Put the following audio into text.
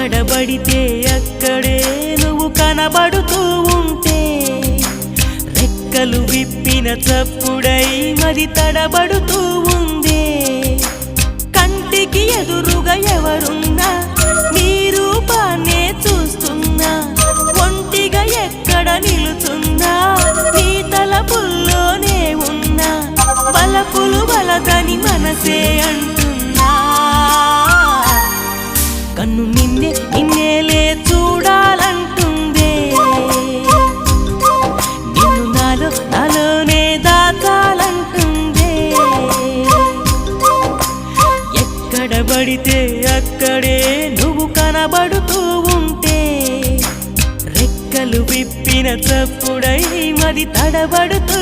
ఎక్కడ పడితే అక్కడే నువ్వు కనబడుతూ ఉంటే రెక్కలు విప్పిన చప్పుడై మరి తడబడుతూ ఉందే కంటికి ఎదురుగా ఎవరున్నా నీ రూపాన్నే చూస్తున్నా ఒంటిగా ఎక్కడ నిలుచున్నా నీ తలపుల్లోనే ఉన్నా బలపులు బలదని మనసే అంటున్నా కన్ను నిన్నేలే చూడాలంటుందే నిన్ను నాలోనే దాచాలంటుందే ఎక్కడ పడితే అక్కడే నువ్వు కనబడుతూ ఉంటే రెక్కలు విప్పిన చప్పుడై మరి తడబడుతూ